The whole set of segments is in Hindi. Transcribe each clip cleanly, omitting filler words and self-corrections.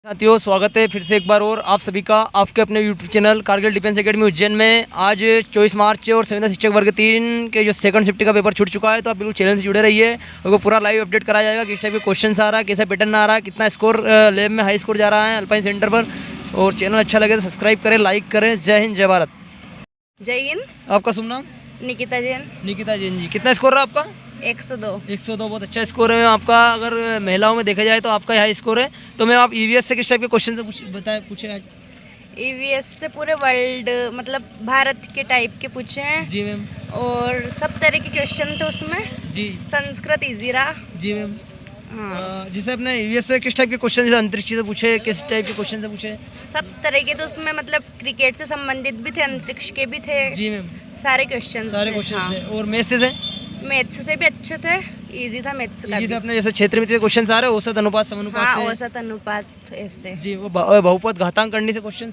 साथियों, स्वागत है फिर से एक बार और आप सभी का आपके अपने YouTube channel Kargil defence academy Ujjain में। आज 24 मार्च और संविदा शिक्षक वर्ग 3 के जो सेकंड शिफ्ट का पेपर छूट चुका है, तो आप बिल्कुल चैनल से जुड़े रहिए। आपको पूरा लाइव अपडेट कराया जाएगा, किस टाइप के क्वेश्चन आ रहा है, कैसा पैटर्न आ रहा है, कितना स्कोर लैब में हाई स्कोर जा रहा है अल्पाइन सेंटर पर। और चैनल अच्छा लगे तो सब्सक्राइब करें, लाइक करें। जय हिंद, जय भारत। जय हिंद। आपका शुभ नाम? निकिता जैन। निकिता जैन जी। कितना स्कोर रहा आपका? 102। 102 बहुत अच्छा स्कोर है आपका। अगर महिलाओं में देखा जाए तो आपका हाई स्कोर है। तो मैम आप ईवीएस से किस टाइप के क्वेश्चन से पूछे आज? ईवीएस से पूरे वर्ल्ड मतलब भारत के टाइप के पूछे हैं जी मैम। और सब तरह के क्वेश्चन थे उसमें। जी। संस्कृत इजी रहा। जी मैम। हाँ। जैसे अपने ईवीएस से किस टाइप के क्वेश्चन, जैसे अंतरिक्ष से पूछे, किस टाइप के क्वेश्चन से पूछे? सब तरह के, तो उसमें मतलब क्रिकेट से संबंधित भी थे, अंतरिक्ष के भी थे। जी मैम। सारे क्वेश्चन थे। और मैथ्स से? मैथ्स से भी अच्छे थे, इजी था मैथ्स का भी। अपने जैसे क्षेत्र में क्वेश्चन आ रहे हैं, औसत अनुपात समानुपात। हाँ, औसत अनुपात ऐसे। जी, वो बहुपद घातांक करने से क्वेश्चन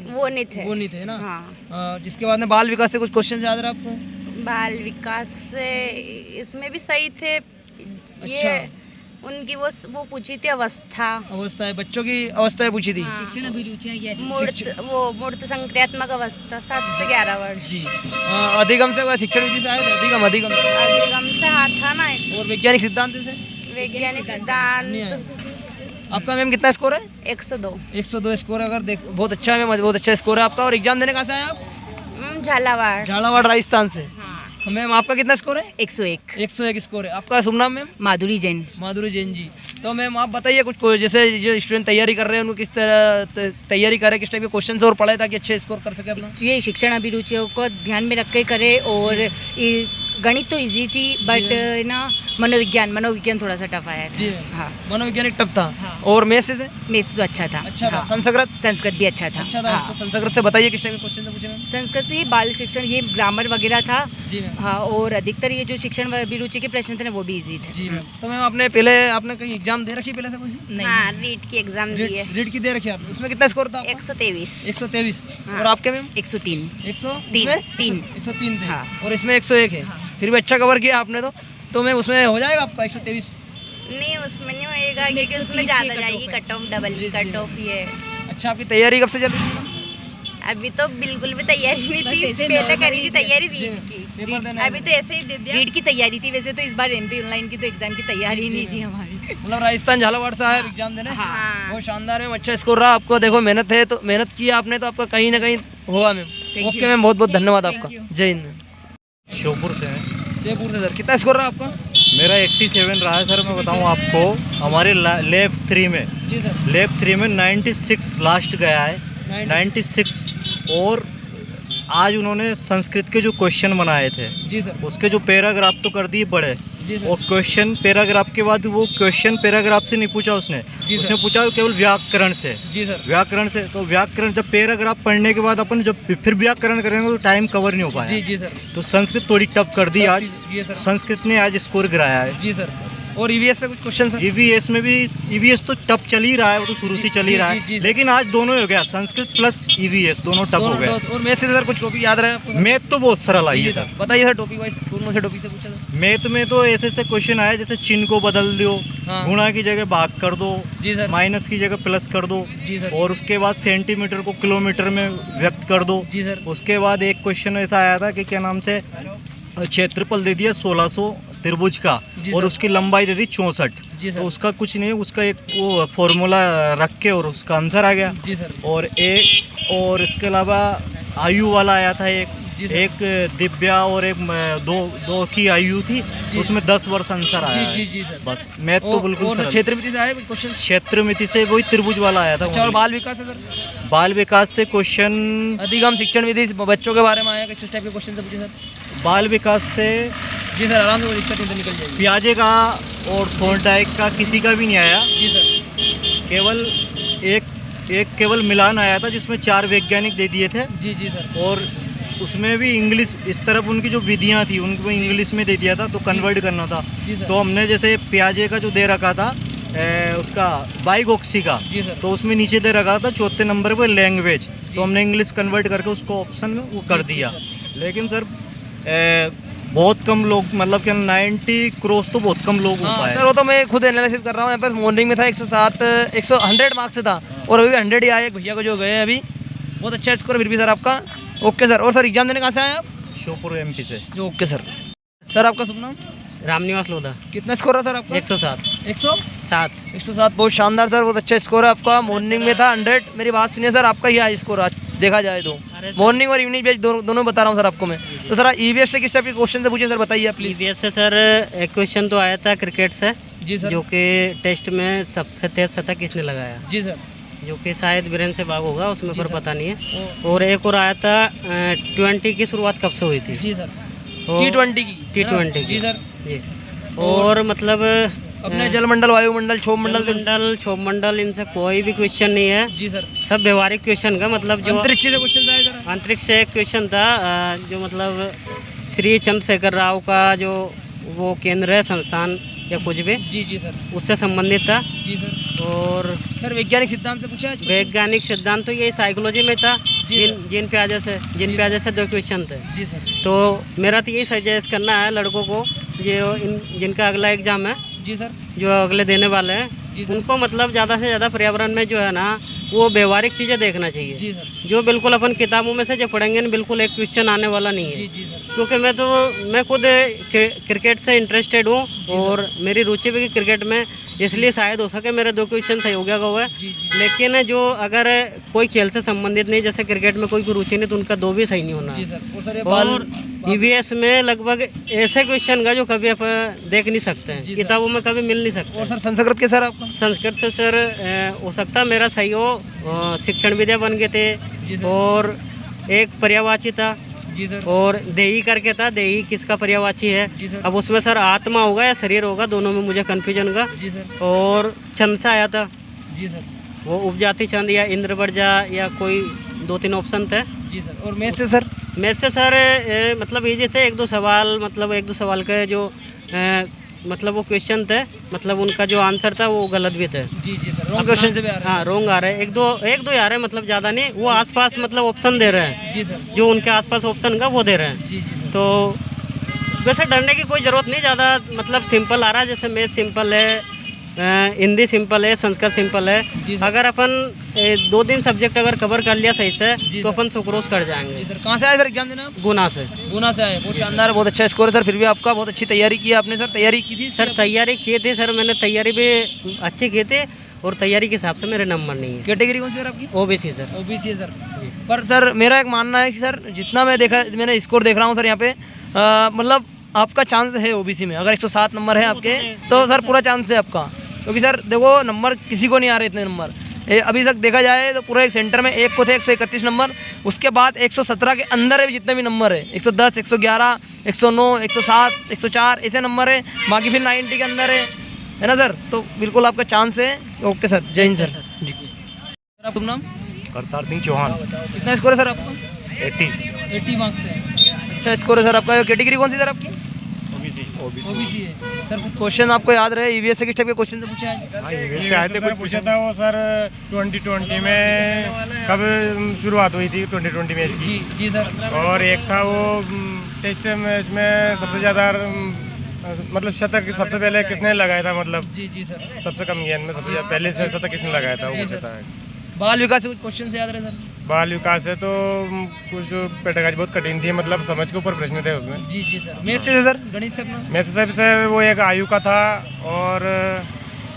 वो नहीं थे ना। हाँ। जिसके बाद में बाल विकास से कुछ क्वेश्चन याद रहा आपको? बाल विकास से इसमें भी सही थे। अच्छा। ये उनकी वो पूछी थी अवस्थाएं, बच्चों की अवस्थाएं पूछी थी। हाँ। शिक्षण अभिरुचियां मूर्त संक्रियात्मक अवस्था 7 से 11 वर्ष। जी। अधिगम से शिक्षण विधि से आए थे? अधिगम से हाँ था ना। और वैज्ञानिक सिद्धांत से? वैज्ञानिक सिद्धांत। आपका मैम कितना स्कोर है? 102। 102 स्कोर। अगर देख बहुत अच्छा है मैम, बहुत अच्छा स्कोर है आपका। और एग्जाम देने कहाँ से आए आप? झालावाड़ राजस्थान से। मैम आपका कितना स्कोर है? 101। 101 स्कोर है आपका। शुभ नाम मैम? माधुरी जैन। माधुरी जैन जी। तो मैम आप बताइए कुछ जैसे जो स्टूडेंट तैयारी कर रहे हैं उनको किस तरह तैयारी करें, किस टाइप के क्वेश्चन और पढ़े ताकि अच्छे स्कोर कर सके अपना? ये शिक्षण अभिरुचियों को ध्यान में रख के करे। और गणित तो इजी थी, बट ना मनोविज्ञान थोड़ा सा टफ आया था। जी हाँ। मनोविज्ञानिक टफ था। हाँ। और मैथ्स से? मैथ्स तो अच्छा था। हाँ। संस्कृत भी अच्छा था। हाँ। तो संस्कृत से बताइए किस टाइप के क्वेश्चन से पूछे मैम? संस्कृत से बाल शिक्षण, ये ग्रामर वगैरह था। जी मैम। हाँ, और अधिकतर ये जो शिक्षण अभिरुचि के प्रश्न थे ना, वो भी इजी थे। जी मैम। तो मैम आपने कहीं एग्जाम दे रखी पहले से कुछ? नहीं। हाँ, रीट की एग्जाम दी है। रीट की दे रखी है आपने? उसमें कितना स्कोर था? 123। 123। हाँ। और आपके मैम? 103। 103 थे। हाँ। और इसमें 101 है। हाँ। फिर भी अच्छा कवर किया आपने। तो मैम उसमें हो जाएगा आपका 123? नहीं, उसमें नहीं होएगा क्योंकि उसमें ज्यादा जाएगी cut off, double cut off ये। अच्छा, आपकी तैयारी कब से चल रही है? अभी तो बिल्कुल भी तैयारी नहीं थी, पहले करी थी तैयारी रीट की। पेपर देना अभी तो ऐसे ही दे दिया। रीट की तैयारी थी, वैसे तो इस बार एमपी ऑनलाइन की तो एग्जाम की तैयारी ही नहीं थी हमारी। मतलब राजस्थान झालावाड़ से आए एग्जाम देने? हाँ। बहुत शानदार मैम, अच्छा स्कोर रहा आपको। देखो मेहनत है, तो मेहनत की आपने तो आपका कहीं ना कहीं होगा मैम। ओके मैम, बहुत बहुत धन्यवाद आपका। जय हिंद। श्योपुर से हैं। जयपुर से सर। कितना स्कोर रहा आपका? मेरा 87 रहा है सर। मैं बताऊं आपको, हमारे लैब 3 में, जी सर, लैब 3 में 96 लास्ट गया है। 96। और आज उन्होंने संस्कृत के जो क्वेश्चन बनाए थे, जी सर, उसके जो पैराग्राफ तो कर दिए बड़े। जी सर, और क्वेश्चन पैराग्राफ के बाद वो क्वेश्चन पैराग्राफ से नहीं पूछा उसने पूछा केवल व्याकरण से। जी सर। व्याकरण से। तो व्याकरण जब पैराग्राफ पढ़ने के बाद अपन जब फिर व्याकरण करेंगे तो टाइम कवर नहीं हो पाया। जी सर। तो संस्कृत थोड़ी टफ कर दी आज। जी सर। संस्कृत ने आज स्कोर गिराया है। जी सर। और ईवीएस से कुछ क्वेश्चन सर? ईवीएस में भी, ईवीएस तो टफ चल ही रहा है, वो तो शुरू से चल ही रहा है। लेकिन आज दोनों हो गया, संस्कृत प्लस ईवीएस दोनों टफ हो गए। और मैथ से सर कुछ टॉपिक याद रहे आपको? मैथ तो बहुत सरल आई है सर। बताइए सर, टॉपिक वाइज कौन से टॉपिक से पूछा था? मैथ में तो ऐसे क्वेश्चन आए जैसे चिन्ह को बदल दो, हाँ। गुणा की जगह भाग कर दो, जी सर, माइनस की जगह प्लस कर दो, जी सर, और उसके बाद सेंटीमीटर को किलोमीटर में व्यक्त कर दो। जी सर। उसके बाद एक क्वेश्चन ऐसा आया था कि क्या नाम से क्षेत्रफल दे दिया 1600 त्रिभुज का, और उसकी लंबाई दे दी 64। तो उसका कुछ नहीं, उसका एक वो फॉर्मूला रख के और उसका आंसर आ गया। जी सर। और इसके अलावा आयु वाला आया था एक दिव्या और एक दो की आयु थी, उसमें 10 वर्ष आंसर आया। जी जी सर। बस मैथ तो बिल्कुल। क्षेत्र मिति से आए क्वेश्चन? क्षेत्र मिति से वही त्रिभुज वाला आया था। अच्छा, और बाल विकास है सर? बाल विकास से क्वेश्चन अधिगम शिक्षण विधि बच्चों के बारे में आया, किस टाइप के क्वेश्चन से पूछे सर? बाल विकास से जी सर, आराम से, कोई दिक्कत नहीं, निकल जाएगी। पियाजे का और थॉर्नडाइक का किसी का भी नहीं आया। जी सर। केवल एक केवल मिलान आया था जिसमें 4 वैज्ञानिक दे दिए थे। जी जी सर। और उसमें भी इंग्लिश, इस तरफ उनकी जो विधियां थी उनको इंग्लिश में दे दिया था, तो कन्वर्ट करना था। तो हमने जैसे पियाजे का जो दे रखा था उसका बाइगोक्सी का, तो उसमें नीचे दे रखा था 4थे नंबर पर लैंग्वेज, तो हमने इंग्लिश कन्वर्ट करके उसको ऑप्शन में वो कर दिया। लेकिन सर बहुत कम लोग, मतलब कि 90 क्रॉस तो बहुत कम लोग हो पाए। सर वो तो मैं खुद एनालिसिस कर रहा हूँ। यहाँ पर मॉर्निंग में था 107 100 मार्क्स से था और अभी 100 ही आए एक भैया को जो गए हैं अभी। बहुत अच्छा स्कोर है फिर भी सर आपका। Okay sir. और सर एग्जाम देने कहाँ से आए आप? श्योपुर एमपी से। Okay sir. सर आपका शुभ नाम? रामनिवास लोधा। कितना स्कोर है सर आपका? 107। 107। 107 बहुत शानदार सर, बहुत अच्छा स्कोर है आपका। मॉर्निंग में था 100। मेरी बात सुनिए सर, आपका ये हाई स्कोर आज देखा जाए तो मॉर्निंग और इवनिंग बैच दोनों बता रहा हूँ सर आपको मैं। तो सर ईवीएस से किस टाइप के क्वेश्चन से पूछे सर, बताइए आप प्लीज। ईवीएस से सर एक क्वेश्चन तो आया था क्रिकेट से जी सर। जो कि टेस्ट में सबसे तेज शतक किसने लगाया, जी सर। जो कि शायद वीरेंद्र सहवाग होगा उसमें, जी पर सर। पता नहीं है। और एक और आया था T20 की शुरुआत कब से हुई थी? जी सर। और T20 की? T20 की। जी सर। जी। और मतलब अपने जलमंडल, वायुमंडल, क्षोभमंडल, मंडल, क्षोभमंडल, इनसे कोई भी क्वेश्चन नहीं है। जी सर। सब व्यवहारिक क्वेश्चन का, मतलब जो अंतरिक्ष से क्वेश्चन आए सर? अंतरिक्ष से एक क्वेश्चन था जो मतलब श्री चंद्रशेखर राव का जो वो केंद्र है, संस्थान या कुछ भी, जी जी सर, उससे संबंधित था। जी सर। और सर वैज्ञानिक सिद्धांत से पूछा? वैज्ञानिक सिद्धांत तो ये साइकोलॉजी में था। जी जिन प्याजे से 2 क्वेश्चन थे। जी सर। तो मेरा तो यही सजेस्ट करना है लड़कों को, जो जिनका अगला एग्जाम है, जी सर। जो अगले देने वाले हैं, जी सर। उनको मतलब ज़्यादा से ज़्यादा पर्यावरण में जो है ना वो व्यवहारिक चीज़ें देखना चाहिए। जी सर। जो बिल्कुल अपन किताबों में से जो पढ़ेंगे ना, बिल्कुल एक क्वेश्चन आने वाला नहीं जी है। जी सर। क्योंकि मैं खुद क्रिकेट से इंटरेस्टेड हूँ और मेरी रुचि भी क्रिकेट में, इसलिए शायद हो सके मेरे 2 क्वेश्चन सही हो गया हुआ है। जी जी। लेकिन जो अगर कोई खेल से संबंधित नहीं, जैसे क्रिकेट में कोई रुचि नहीं, तो उनका 2 भी सही नहीं होना। जी सर। और सर ये और ईवीएस में लगभग ऐसे क्वेश्चन का जो कभी आप देख नहीं सकते हैं, किताबों में कभी मिल नहीं सकते। और सर संस्कृत के सर आपका? संस्कृत से सर हो सकता मेरा सही हो, शिक्षण विद्या बन गए जी थे। सर। और एक पर्यायवाची था। जी सर। और देही करके था, देही किसका पर्यायवाची है? जी सर। अब उसमें सर आत्मा होगा या शरीर होगा, दोनों में मुझे कन्फ्यूजन का। जी सर। और छंद से आया था, जी सर। वो उपजाति छंद या इंद्रवर्जा या कोई 2-3 ऑप्शन थे। जी सर। और मैथ से सर? मैथ से सर मतलब ये थे 1-2 सवाल, मतलब 1-2 सवाल के जो मतलब वो क्वेश्चन थे, मतलब उनका जो आंसर था वो गलत भी थे। जी जी सर। रॉन्ग क्वेश्चन से भी आ रहे हैं? हाँ, रॉन्ग आ रहे हैं। 1-2 आ रहे हैं, मतलब ज़्यादा नहीं। वो आसपास मतलब ऑप्शन दे रहे हैं। जी सर। जो उनके आसपास ऑप्शन का वो दे रहे हैं। जी जी सर। तो वैसे डरने की कोई ज़रूरत नहीं, ज़्यादा मतलब सिंपल आ रहा है। जैसे मैथ सिंपल है, हिंदी सिंपल है, संस्कृत सिंपल है। अगर अपन 2-3 सब्जेक्ट अगर कवर कर लिया सही से, तो अपन 100 क्रॉस कर जाएंगे। सर कहाँ से आए सर एग्जाम देना आप? गुना से। गुना से आए। बहुत शानदार, बहुत अच्छा स्कोर है सर। फिर भी आपका बहुत अच्छी तैयारी की है आपने सर। तैयारी की थी सर? तैयारी किए थे सर, मैंने तैयारी भी अच्छी की थी और तैयारी के हिसाब से मेरे नंबर नहीं है। कैटेगरी कौन सी सर आपकी? OBC sir. ओबीसी है सर। जी। पर सर मेरा एक मानना है कि सर जितना मैंने स्कोर देख रहा हूँ सर यहाँ पे, मतलब आपका चांस है ओबीसी में। अगर 107 नंबर है आपके तो सर पूरा चांस है आपका। क्योंकि सर देखो नंबर किसी को नहीं आ रहे इतने नंबर। अभी तक देखा जाए तो पूरा एक सेंटर में एक को थे 131 नंबर, उसके बाद 117 के अंदर है जितने भी नंबर है, 110, 111, 109, 107, 104 ऐसे नंबर है। बाकी फिर 90 के अंदर है ना सर? तो बिल्कुल आपका चांस है। ओके सर, जय हिंद सर। जी सर, आपका नाम? करतार सिंह चौहान। कितना स्कोर है सर आपका? 80 मार्क्स है। अच्छा स्कोर है सर आपका। कैटेगरी कौन सी सर आपकी? ओबीसी। ओबीसी है सर। क्वेश्चन आपको याद रहे ईवीएस से किस टाइप के क्वेश्चन से पूछे हैं? हाँ, ईवीएस से आए थे। कुछ पूछा था वो सर 2020 में कब शुरुआत हुई थी 2020 मैच की। जी जी सर। और एक था वो टेस्ट मैच में सबसे ज़्यादा मतलब शतक सबसे पहले किसने लगाया था, मतलब जी जी सर। सबसे कम गेंद में सबसे ज़्यादा पहले से शतक किसने लगाया था, वो जी पूछा सर। था। बाल विकास से कुछ क्वेश्चन से याद रहे सर? बाल विकास है तो कुछ पेटागाज बहुत कठिन थी, मतलब समझ के ऊपर प्रश्न थे उसमें। जी जी सर। मैथ से सर? गणित से अपना? मैथ से सर वो एक आयु का था और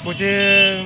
कुछ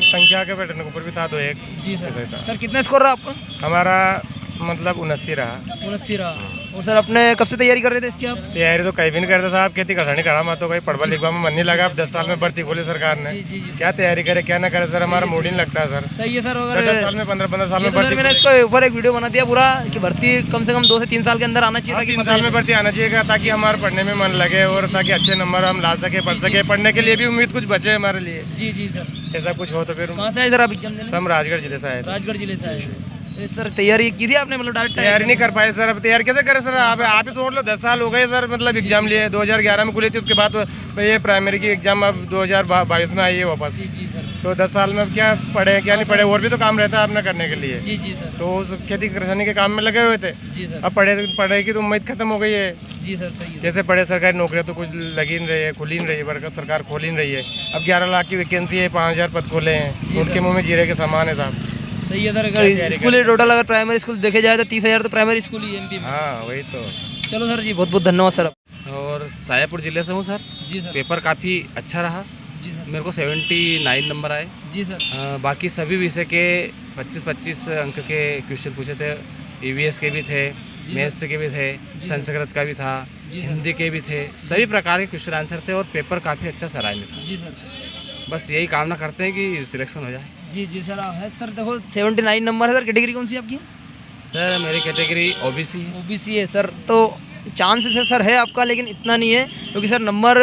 संख्या के पैटर्न के ऊपर भी था, तो एक जी ऐसा सर। ही था। सर कितना स्कोर रहा आपका? हमारा मतलब 79 रहा। 79 रहा। और सर अपने कब से तैयारी कर रहे थे इसकी आप? तैयारी तो कहीं भी नहीं करता था आप, खेती करनी करा, मैं तो कहीं पढ़वा लिखवा में मन नहीं लगा। अब 10 साल में भर्ती खोली सरकार ने। जी जी जी। क्या तैयारी करे क्या ना करे सर, हमारा मूड ही नहीं लगता है सर। सही है सर। अगर 10 साल में 15 साल में ये तो सर भर्ती मैंने इसको ऊपर एक वीडियो बना दिया पूरा कि भर्ती कम से कम 2 से 3 साल के अंदर आना चाहिए, ताकि 3 पता साल में चले। भर्ती आना चाहिए, ताकि हमारे पढ़ने में मन लगे और ताकि अच्छे नंबर हम ला सके, पढ़ सके, पढ़ने के लिए भी उम्मीद कुछ बचे हमारे लिए। जी जी सर। ऐसा कुछ हो तो फिर कहाँ से आए सर आप एग्जाम देने? हम राजगढ़ जिले से आए थे। राजगढ़ जिले से आए। सर तैयारी की थी आपने, मतलब डायरेक्ट तैयारी नहीं कर पाए सर। अब तैयारी कैसे करें सर? आप ही सोच लो, 10 साल हो गए सर, मतलब एग्जाम लिए 2011 में खुली थी, उसके बाद तो ये प्राइमरी की एग्जाम अब 2022 में आई है वापस। जी सर। तो 10 साल में अब क्या पढ़े क्या नहीं पढ़े, और भी तो काम रहता है अपना करने के लिए। जी सर। तो उस खेती किसानी के काम में लगे हुए थे। जी सर। अब पढ़ाई की तो उम्मीद खत्म हो गई है। जी सर सही है। कैसे पढ़े? सरकारी नौकरियां तो कुछ लगी नहीं रही है, खुली नहीं रही है, वर्कर सरकार खोली नहीं रही है। अब 11 लाख की वैकेंसी है, 5000 पद खोले हैं, तो उनके मुंह में जीरे के समान है साहब। सही है सर। अगर स्कूल टोटल अगर प्राइमरी स्कूल देखे जाए तो 30,000 तो प्राइमरी स्कूल ही है एमपी में। हाँ वही तो। चलो सर जी, बहुत बहुत धन्यवाद सर। और सायापुर ज़िले से हूँ सर। जी सर। पेपर काफ़ी अच्छा रहा। जी सर। मेरे को 79 नंबर आए। जी सर। बाकी सभी विषय के 25-25 अंक के क्वेश्चन पूछे थे। ईवीएस के भी थे, मैथ्स के भी थे, संस्कृत का भी था, हिंदी के भी थे, सभी प्रकार के क्वेश्चन आंसर थे और पेपर काफ़ी अच्छा सराय में था। जी सर। बस यही कामना करते हैं कि सिलेक्शन हो जाए। जी जी सर है सर। देखो 79 नंबर है सर। कैटेगरी कौन सी है आपकी? सर मेरी कैटेगरी ओबीसी है। ओबीसी है सर। तो चांस सर है आपका, लेकिन इतना नहीं है क्योंकि सर नंबर।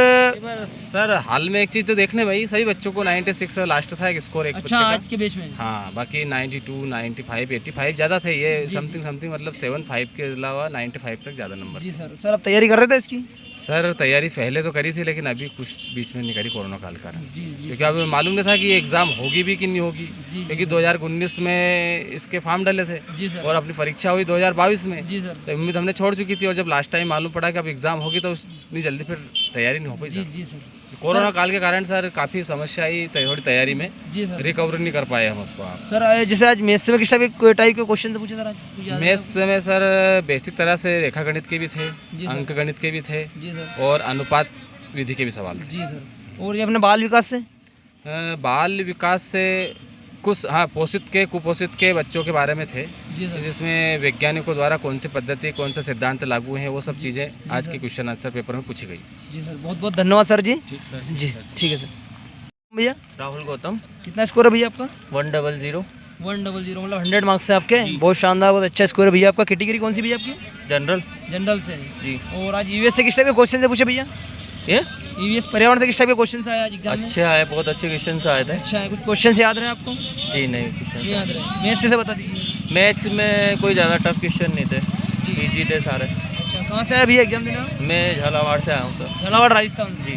सर हाल में एक चीज़ तो देखने भाई, सभी बच्चों को 96 लास्ट था एक स्कोर एक अच्छा बच्चे आज के बेच में। का। हाँ बाकी 92, 95, 85 ज़्यादा थे। ये समथिंग मतलब 75 के अलावा 95 तक ज़्यादा नंबर। जी सर। सर आप तैयारी कर रहे थे इसकी? सर तैयारी पहले तो करी थी, लेकिन अभी कुछ बीच में नहीं करी कोरोना काल कारण। जी जी। क्योंकि अब मालूम नहीं था कि ये एग्ज़ाम होगी भी कि नहीं होगी, क्योंकि 2019 में इसके फॉर्म डाले थे जी सर। और अपनी परीक्षा हुई 2022 में। जी सर। तो उम्मीद हमने छोड़ चुकी थी, और जब लास्ट टाइम मालूम पड़ा कि अब एग्ज़ाम होगी तो इतनी जल्दी फिर तैयारी नहीं हो पाई जी सर। जी सर। कोरोना काल के कारण सर काफ़ी समस्या आई थोड़ी तैयारी में। जी सर। रिकवर नहीं कर पाए हम उसको। आप सर जैसे आज मैथ्स में किस टाइप के क्वेश्चन पूछे सर? आज मैथ्स में सर बेसिक तरह से रेखा गणित के भी थे, जी सर। अंक गणित के भी थे, जी सर। और अनुपात विधि के भी सवाल थे। जी सर। और ये अपने बाल विकास से? बाल विकास से कुछ, हाँ, पोषित के कुपोषित के बच्चों के बारे में थे, जी सर। जिसमें वैज्ञानिकों द्वारा कौन सी पद्धति कौन से सिद्धांत लागू हैं, वो सब चीज़ें आज के क्वेश्चन आंसर पेपर में पूछी गई। जी सर। बहुत बहुत धन्यवाद सर जी। ठीक सर। जी ठीक है सर। भैया राहुल गौतम। कितना स्कोर है भैया आपका? 100। 100 मतलब 100 मार्क्स से आपके। बहुत शानदार, बहुत अच्छा स्कोर है भैया आपका। कैटेगरी कौन सी भैया आपकी? जनरल। जनरल से जी। और आज ईवीएस से किस टाइप के क्वेश्चन से पूछे भैया? ये ईवीएस पर्यावरण से किस टाइप के क्वेश्चन आए आज एग्जाम में? अच्छे आए, बहुत अच्छे क्वेश्चन आए थे। अच्छा है। कुछ क्वेश्चन याद रहे आपको? जी नहीं, नहीं क्वेश्चन याद रहे। मैथ्स से बता दीजिए। मैथ्स में कोई ज़्यादा टफ क्वेश्चन नहीं थे, इजी थे सारे। अच्छा कहाँ से आए भैया एग्जाम देना? मैं झालावाड़ से आया हूँ सर। झालावाड़ राजस्थान। जी।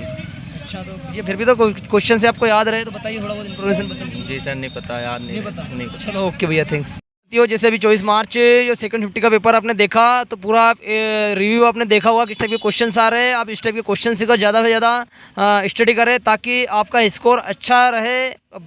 अच्छा तो ये फिर भी तो क्वेश्चन से आपको याद रहे तो बताइए, थोड़ा बहुत इन्फॉर्मेशन बताइए। जी सर नहीं पता, याद नहीं पता? नहीं पता। चलो ओके भैया, थैंक्स। जैसे अभी 24 मार्च जो सेकंड 50 का पेपर आपने देखा, तो पूरा रिव्यू आपने देखा होगा किस टाइप के क्वेश्चंस आ रहे हैं। आप इस टाइप के क्वेश्चन को ज़्यादा से ज़्यादा स्टडी करें ताकि आपका स्कोर अच्छा रहे।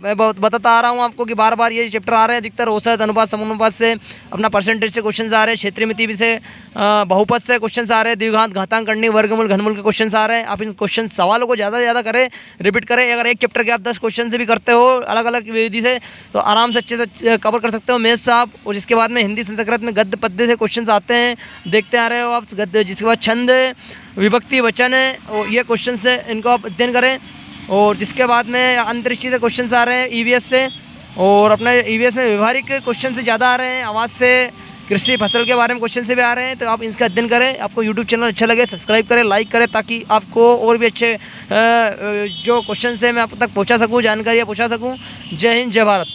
मैं बताता आ रहा हूँ आपको कि बार बार ये चैप्टर आ रहे हैं, अधिकतर औसत अनुपात समानुपात से अपना परसेंटेज से क्वेश्चन आ रहे हैं, क्षेत्रीय मिति से बहुपद से क्वेश्चन आ रहे हैं, द्विघात घातांक करनी वर्गमूल घनमूल के क्वेश्चन आ रहे हैं। आप इन क्वेश्चन सवालों को ज़्यादा से ज़्यादा करें, रिपीट करें। अगर एक चैप्टर के आप 10 क्वेश्चन से भी करते हो अलग अलग विधि से, तो आराम से अच्छे से कवर कर सकते हो मैथ्स आप। और इसके बाद में हिंदी संस्कृत में गद्य पद्य से क्वेश्चन आते हैं, देखते आ रहे हो आप गद्य। जिसके बाद छंद, विभक्ति, वचन है, और ये क्वेश्चन से इनको आप अध्ययन करें। और जिसके बाद में अंतरिक्ष से क्वेश्चन आ रहे हैं ईवीएस से, और अपने ईवीएस में व्यवहारिक क्वेश्चन से ज़्यादा आ रहे हैं, आवाज़ से, कृषि फसल के बारे में क्वेश्चन से भी आ रहे हैं। तो आप इसका अध्ययन करें। आपको यूट्यूब चैनल अच्छा लगे सब्सक्राइब करें, लाइक करें, ताकि आपको और भी अच्छे जो क्वेश्चन है मैं आप तक पहुंचा सकूं, जानकारियाँ पहुंचा सकूं। जय हिंद, जय भारत।